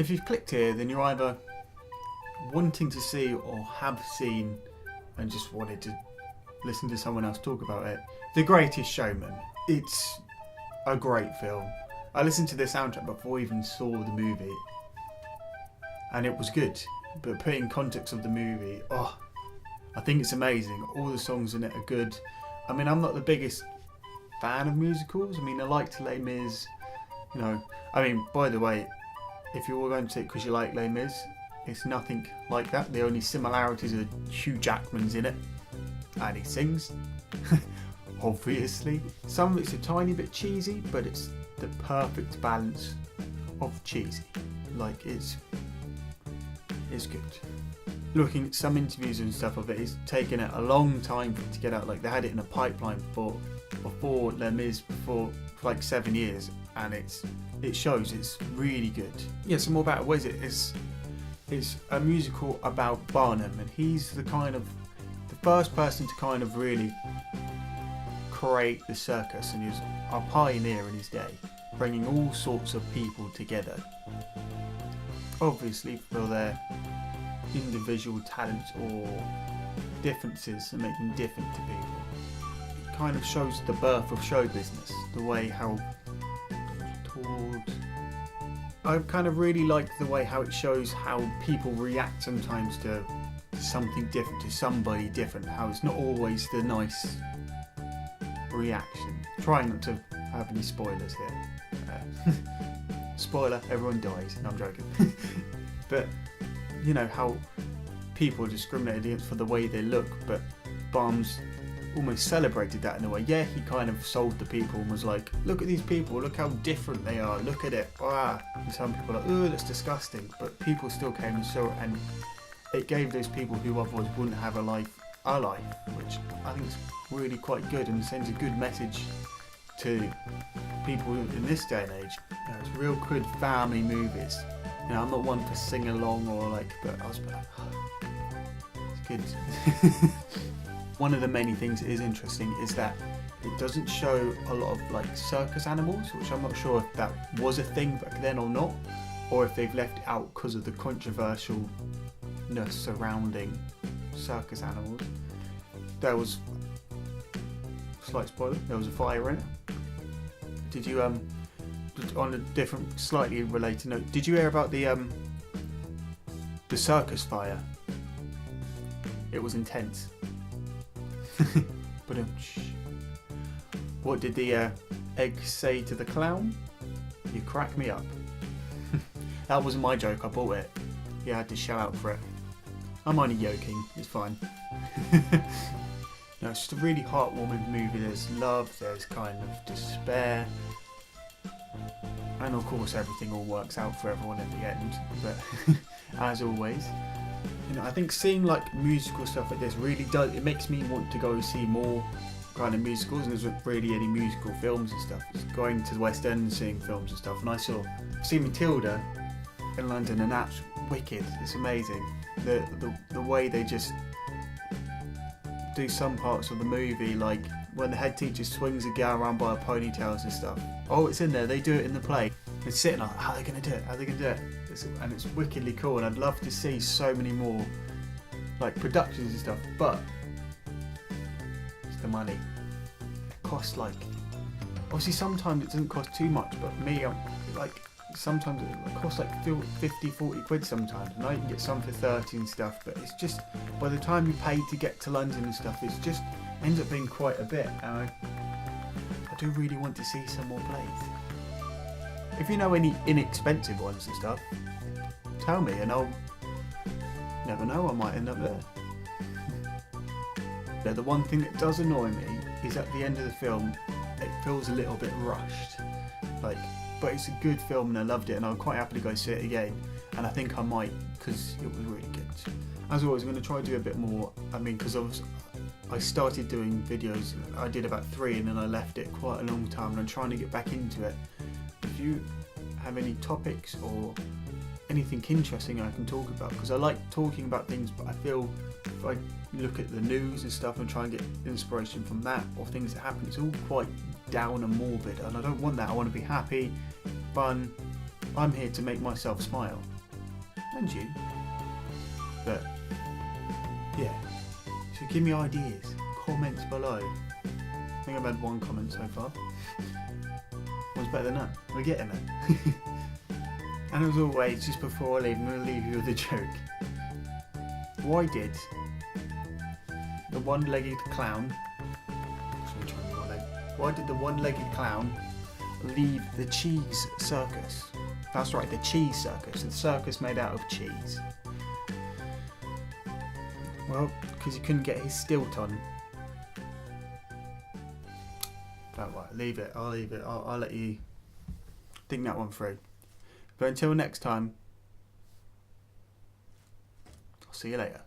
If you've clicked here, then you're either wanting to see or have seen and just wanted to listen to someone else talk about it. The Greatest Showman. It's a great film. I listened to the soundtrack before I even saw the movie, and it was good. But put in context of the movie, I think it's amazing. All the songs in it are good. I mean, I'm not the biggest fan of musicals. I mean, I liked Les Mis. You know, I mean, by the way, if you're going to see it because you like Les Mis, it's nothing like that. The only similarities are Hugh Jackman's in it, and he sings. Obviously, some of it's a tiny bit cheesy, but it's the perfect balance of cheesy. Like, it's good. Looking at some interviews and stuff of it, it's taken it a long time for it to get out. Like, they had it in a pipeline before Les Mis for like 7 years, and it shows it's really good. Yeah, some more about it. What is it? It's a musical about Barnum, and he's the first person to kind of really create the circus, and he was a pioneer in his day, bringing all sorts of people together, obviously for their individual talents or differences and make them different to people. It kind of shows the birth of show business, the way how I kind of really liked the way how it shows how people react sometimes to something different, to somebody different, how it's not always the nice reaction. Trying not to have any spoilers here. Spoiler, everyone dies. No, I'm joking. But, you know, how people are discriminated against for the way they look, but Barnes almost celebrated that in a way. Yeah, he kind of sold the people and was like, look at these people, look how different they are, look at it. And some people are like, oh, that's disgusting. But people still came and saw it, and it gave those people who otherwise wouldn't have a life, which I think is really quite good and sends a good message to people in this day and age. You know, it's real good family movies. You know, I'm not one for sing along or like, but I was like, it's good. One of the many things that is interesting is that it doesn't show a lot of like circus animals, which I'm not sure if that was a thing back then or not, or if they've left it out because of the controversialness surrounding circus animals. There was, slight spoiler, there was a fire in it. Did you on a different, slightly related note, did you hear about the circus fire? It was intense. But what did the egg say to the clown? You crack me up. That wasn't my joke, I bought it. You had to shout out for it. I'm only joking, it's fine. No, it's just a really heartwarming movie. There's love, there's kind of despair, and of course everything all works out for everyone at the end. But as always, you know, I think seeing like musical stuff like this really does, it makes me want to go see more kind of musicals, and there's not really any musical films and stuff. It's going to the West End and seeing films and stuff, and I see Matilda in London, and that's wicked. It's amazing. The way they just do some parts of the movie, like when the head teacher swings a girl around by her ponytails and stuff. Oh, it's in there. They do it in the play. It's sitting like, how are they going to do it? How are they going to do it? And it's wickedly cool, and I'd love to see so many more like productions and stuff, but it's the money. It costs like, obviously sometimes it doesn't cost too much, but me, I'm like, sometimes it costs like 50, 40 quid sometimes, and I can get some for 30 and stuff, but it's just, by the time you pay to get to London and stuff, it's just ends up being quite a bit, and I do really want to see some more plays. If you know any inexpensive ones and stuff, tell me, and I'll never know, I might end up there. Yeah, the one thing that does annoy me is at the end of the film, it feels a little bit rushed. Like, but it's a good film and I loved it, and I'll quite happily go see it again. And I think I might, because it was really good. As always, I'm going to try to do a bit more. I mean, because I started doing videos, I did about 3 and then I left it quite a long time, and I'm trying to get back into it. If you have any topics or anything interesting I can talk about, because I like talking about things, but I feel if I look at the news and stuff and try and get inspiration from that or things that happen, it's all quite down and morbid, and I don't want that. I want to be happy, fun, I'm here to make myself smile. And you. But, yeah. So give me ideas. Comments below. I think I've had one comment so far. One's better than none. We're getting there. And as always, just before I leave, I'm going to leave you with a joke. Why did the one-legged clown... Why did the one-legged clown leave the cheese circus? That's right, the cheese circus. The circus made out of cheese. Well, because he couldn't get his stilt on. Don't worry, leave it. I'll leave it. I'll let you think that one through. But until next time, I'll see you later.